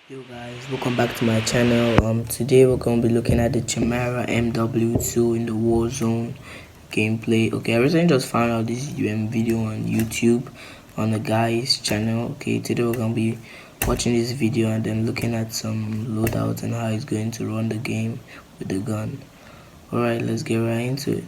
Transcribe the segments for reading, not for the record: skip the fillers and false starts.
Yo guys, welcome back to my channel. Today we're going to be looking at the Chimera mw2 in the Warzone gameplay. Okay, I recently just found out this video on YouTube on the guy's channel. Okay, today we're going to be watching this video and then looking at some loadouts and how he's going to run the game with the gun. Alright, let's get right into it.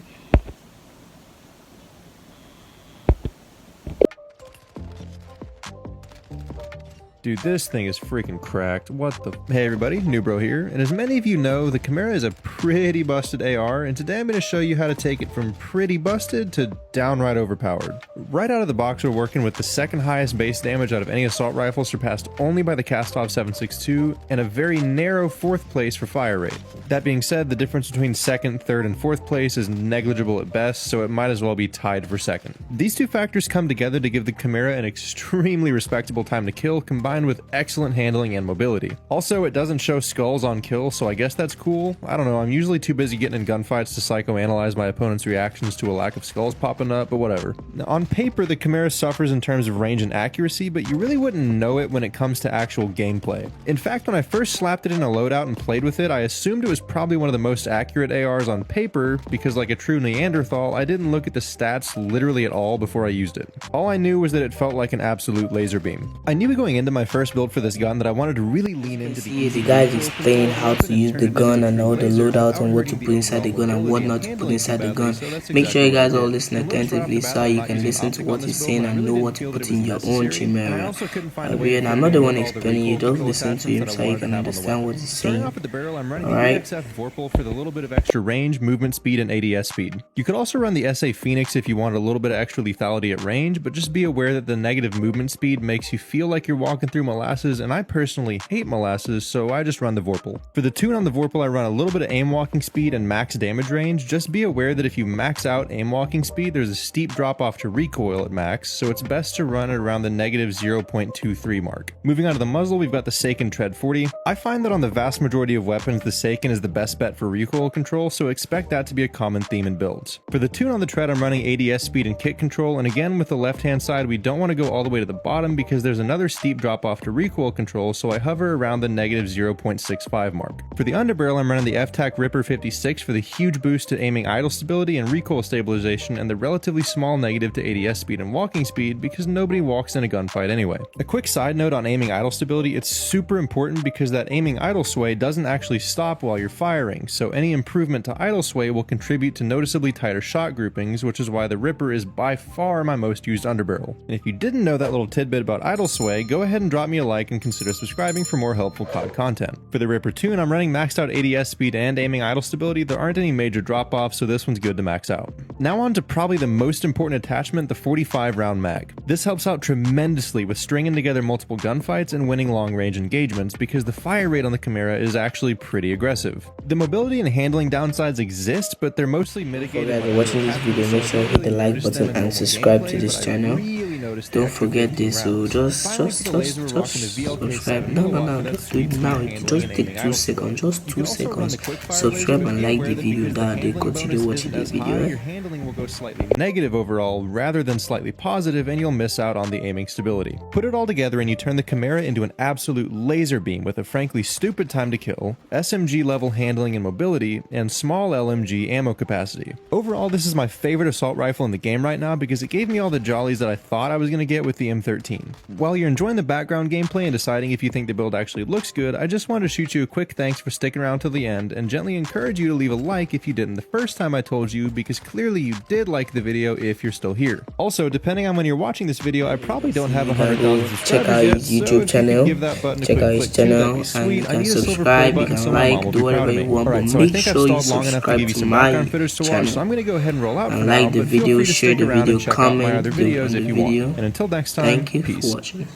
Dude, this thing is freaking cracked. What the? Hey everybody, Newbro here, and as many of you know, the Chimera is a pretty busted AR, and today I'm going to show you how to take it from pretty busted to downright overpowered. Right out of the box, we're working with the second highest base damage out of any assault rifle, surpassed only by the Kastov 7.62, and a very narrow 4th place for fire rate. That being said, the difference between 2nd, 3rd, and 4th place is negligible at best, so it might as well be tied for 2nd. These two factors come together to give the Chimera an extremely respectable time to kill, combined with excellent handling and mobility. Also, it doesn't show skulls on kill, so I guess that's cool. I don't know, I'm usually too busy getting in gunfights to psychoanalyze my opponent's reactions to a lack of skulls popping up, but whatever. Now, on paper, the Chimera suffers in terms of range and accuracy, but you really wouldn't know it when it comes to actual gameplay. In fact, when I first slapped it in a loadout and played with it, I assumed it was probably one of the most accurate ARs on paper, because like a true Neanderthal, I didn't look at the stats literally at all before I used it. All I knew was that it felt like an absolute laser beam. I knew going into my first build for this gun that I wanted to really lean into the guys explain how to use the gun and all the loadouts and what to put inside the gun and what not to put inside the gun. Make sure you guys all listen attentively so you can listen to what he's saying and know what to put in your own Chimera. And I'm not the one explaining, you just listen to him so you can understand what he's saying. Alright. For the little bit of extra range, movement speed, and ADS speed. You could also run the SA Phoenix if you wanted a little bit of extra lethality at range, but just be aware that the negative movement speed makes you feel like you're walking through molasses, and I personally hate molasses, so I just run the Vorpal. For the tune on the Vorpal, I run a little bit of aim walking speed and max damage range. Just be aware that if you max out aim walking speed, there's a steep drop off to recoil at max, so it's best to run at around the negative 0.23 mark. Moving on to the muzzle, we've got the Seiken Tread 40. I find that on the vast majority of weapons, the Seiken is the best bet for recoil control, so expect that to be a common theme in builds. For the tune on the Tread, I'm running ADS speed and kick control, and again with the left hand side, we don't want to go all the way to the bottom because there's another steep drop off to recoil control, so I hover around the negative 0.65 mark. For the underbarrel, I'm running the FTAC Ripper 56 for the huge boost to aiming idle stability and recoil stabilization, and the relatively small negative to ADS speed and walking speed because nobody walks in a gunfight anyway. A quick side note on aiming idle stability, it's super important because that aiming idle sway doesn't actually stop while you're firing, so any improvement to idle sway will contribute to noticeably tighter shot groupings, which is why the Ripper is by far my most used underbarrel. And if you didn't know that little tidbit about idle sway, go ahead and drop me a like and consider subscribing for more helpful COD content. For the Ripper tune, I'm running maxed out ADS speed and aiming idle stability. There aren't any major drop-offs, so this one's good to max out. Now on to probably the most important attachment, the 45 round mag. This helps out tremendously with stringing together multiple gunfights and winning long-range engagements because the fire rate on the Chimera is actually pretty aggressive. The mobility and handling downsides exist, but they're mostly mitigated. If you're watching this video, make sure you hit the like button and subscribe to this channel. Don't forget this, so just subscribe. No, just do it now. It just take 2 seconds, just 2 seconds. Subscribe and like the video that they continue watching the video. Your handling will go slightly negative overall rather than slightly positive, and you'll miss out on the aiming stability. Put it all together and you turn the Chimera into an absolute laser beam with a frankly stupid time to kill, SMG level handling and mobility, and small LMG ammo capacity. Overall, this is my favorite assault rifle in the game right now because it gave me all the jollies that I thought I was going to get with the M13. While you're enjoying the background gameplay and deciding if you think the build actually looks good, I just wanted to shoot you a quick thanks for sticking around till the end and gently encourage you to leave a like if you didn't the first time I told you, because clearly you did like the video if you're still here. Also, depending on when you're watching this video, I probably don't have 100,000 subscribers check out his YouTube channel, check out his channel, and you can subscribe, you can like, do whatever you want, but make sure you subscribe to my channel, so I'm going to go ahead and roll out and like the video, share the video, comment the video. And until next time, thank you peace. for watching.